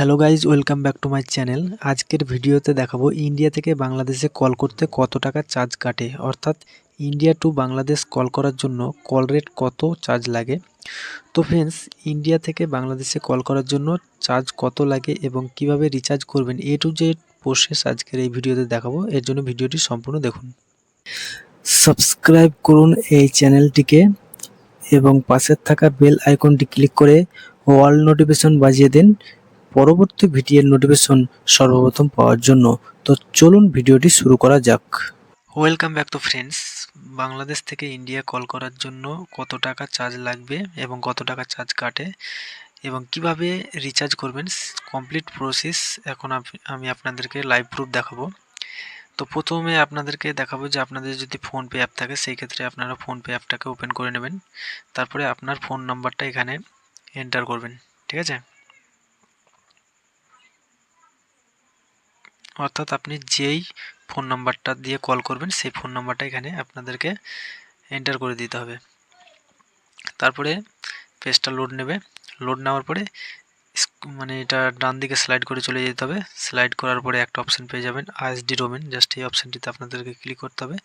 Hello guys, welcome back to my channel. আজকের ভিডিওতে দেখাবো ইন্ডিয়া থেকে বাংলাদেশে কল করতে কত টাকা চার্জ কাটে, অর্থাৎ ইন্ডিয়া টু বাংলাদেশ কল করার জন্য কল রেট কত চার্জ লাগে। তো ফ্রেন্ডস, ইন্ডিয়া থেকে বাংলাদেশে কল করার জন্য চার্জ কত লাগে এবং কিভাবে রিচার্জ করবেন, এ টু জেড প্রসেস আজকের এই ভিডিওতে দেখাবো। এর জন্য ভিডিওটি সম্পূর্ণ দেখুন। সাবস্ক্রাইব করুন এই চ্যানেলটিকে এবং পাশের থাকা বেল আইকনটি ক্লিক করে অল নোটিফিকেশন বাজিয়ে দিন পরবর্তী ভিডিওর নোটিফিকেশন সর্বপ্রথম পাওয়ার জন্য। তো চলুন ভিডিওটি শুরু করা যাক। Welcome back to friends. Bangladesh থেকে ইন্ডিয়া কল করার জন্য কত টাকা চার্জ লাগবে এবং কত টাকা চার্জ কাটে এবং কিভাবে রিচার্জ করবেন, কমপ্লিট প্রসেস এখন আমি আপনাদেরকে লাইভ প্রুফ দেখাবো। তো প্রথমে আপনাদেরকে দেখাবো যে আপনাদের যদি ফোনপে অ্যাপ থাকে সেই ক্ষেত্রে আপনারা ফোনপে অ্যাপটাকে ওপেন করে নেবেন। তারপরে আপনার ফোন নাম্বারটা এখানে এন্টার করবেন, ঠিক আছে। অর্থাৎ আপনি যেই ফোন নাম্বারটা দিয়ে কল করবেন সেই ফোন নাম্বারটা এখানে আপনাদেরকে এন্টার করে দিতে হবে। তারপরে পেজটা লোড নেবে। লোড নেওয়ার পরে মানে এটা ডান দিকে স্লাইড করে চলে যেতে হবে। স্লাইড করার পরে একটা অপশান পেয়ে যাবেন আইএসডি ডোমেন। জাস্ট এই অপশানটিতে আপনাদেরকে ক্লিক করতে হবে।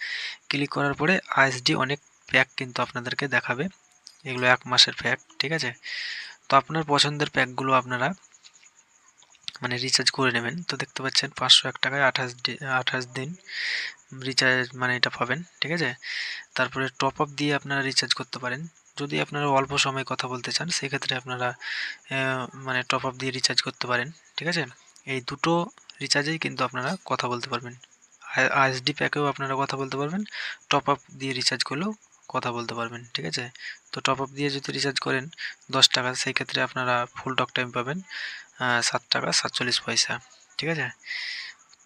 ক্লিক করার পরে আইএসডি অনেক প্যাক কিন্তু আপনাদেরকে দেখাবে, এগুলো 1 মাসের প্যাক, ঠিক আছে। তো আপনার পছন্দের প্যাকগুলো আপনারা মানে রিচার্জ করে নেবেন। তো দেখতে পাচ্ছেন 501 টাকায় 28 দিন রিচার্জ মানে এটা পাবেন, ঠিক আছে। তারপরে টপ আপ দিয়ে আপনারা রিচার্জ করতে পারেন। যদি আপনারা অল্প সময় কথা বলতে চান সেক্ষেত্রে আপনারা মানে টপ আপ দিয়ে রিচার্জ করতে পারেন, ঠিক আছে। এই দুটো রিচার্জেই কিন্তু আপনারা কথা বলতে পারবেন। আইএসডি প্যাকেও আপনারা কথা বলতে পারবেন, টপ আপ দিয়ে রিচার্জ করলেও কথা বলতে পারবেন, ঠিক আছে। তো টপ আপ দিয়ে যদি রিচার্জ করেন 10 টাকা, সেই ক্ষেত্রে আপনারা ফুল টক টাইম পাবেন 7 টাকা 47 পয়সা, ঠিক আছে।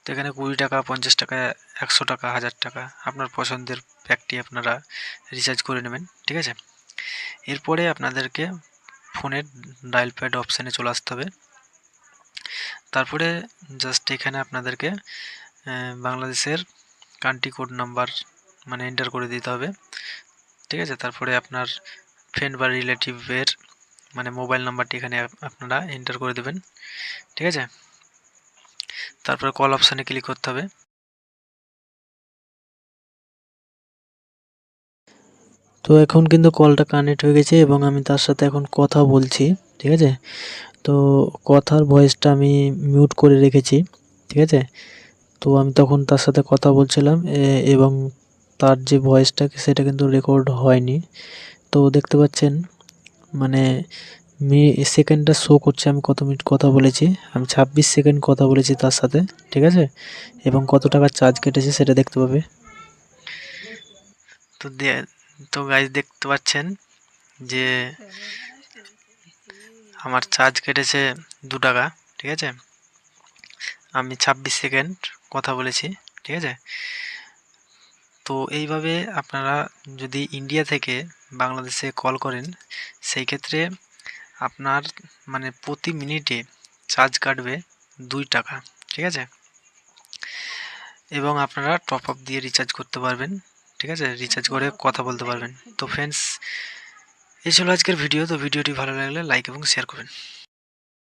তো এখানে 20 টাকা, 50 টাকা, 100 টাকা, 1000 টাকা আপনার পছন্দের প্যাকটি আপনারা রিচার্জ করে নেবেন, ঠিক আছে। এরপরে আপনাদেরকে ফোনের ডায়াল প্যাড অপশানে চলে আসতে হবে। তারপরে জাস্ট এখানে আপনাদেরকে বাংলাদেশের কান্ট্রি কোড নাম্বার মানে এন্টার করে দিতে হবে, ঠিক আছে। তারপরে আপনার ফ্রেন্ড বা রিলেটিভের মানে মোবাইল নাম্বারটি এখানে আপনারা এন্টার করে দেবেন, ঠিক আছে। তারপরে কল অপশানে ক্লিক করতে হবে। তো এখন কিন্তু কলটা কানেক্ট হয়ে গেছে এবং আমি তার সাথে এখন কথা বলছি, ঠিক আছে। তো কথার ভয়েসটা আমি মিউট করে রেখেছি, ঠিক আছে। তো আমি তখন তার সাথে কথা বলছিলাম এবং তার যে ভয়েসটা সেটা কিন্তু রেকর্ড হয়নি। তো দেখতে পাচ্ছেন মানে সেকেন্ডটা শো করছে আমি কত মিনিট কথা বলেছি। আমি 26 সেকেন্ড কথা বলেছি তার সাথে, ঠিক আছে। এবং কত টাকা চার্জ কেটেছে সেটা দেখতে পাবে। তো গাইজ দেখতে পাচ্ছেন যে আমার চার্জ কেটেছে 2 টাকা, ঠিক আছে। আমি 26 সেকেন্ড কথা বলেছি, ঠিক আছে। তো এইভাবে আপনারা যদি ইন্ডিয়া থেকে বাংলাদেশে কল করেন সেই ক্ষেত্রে আপনার মানে প্রতি মিনিটে চার্জ কাটবে 2 টাকা, ঠিক আছে। এবং আপনারা টপ আপ দিয়ে রিচার্জ করতে পারবেন, ঠিক আছে, রিচার্জ করে কথা বলতে পারবেন। তো ফ্রেন্ডস, এই ছিল আজকের ভিডিও। তো ভিডিওটি ভালো লাগলে লাইক এবং শেয়ার করবেন।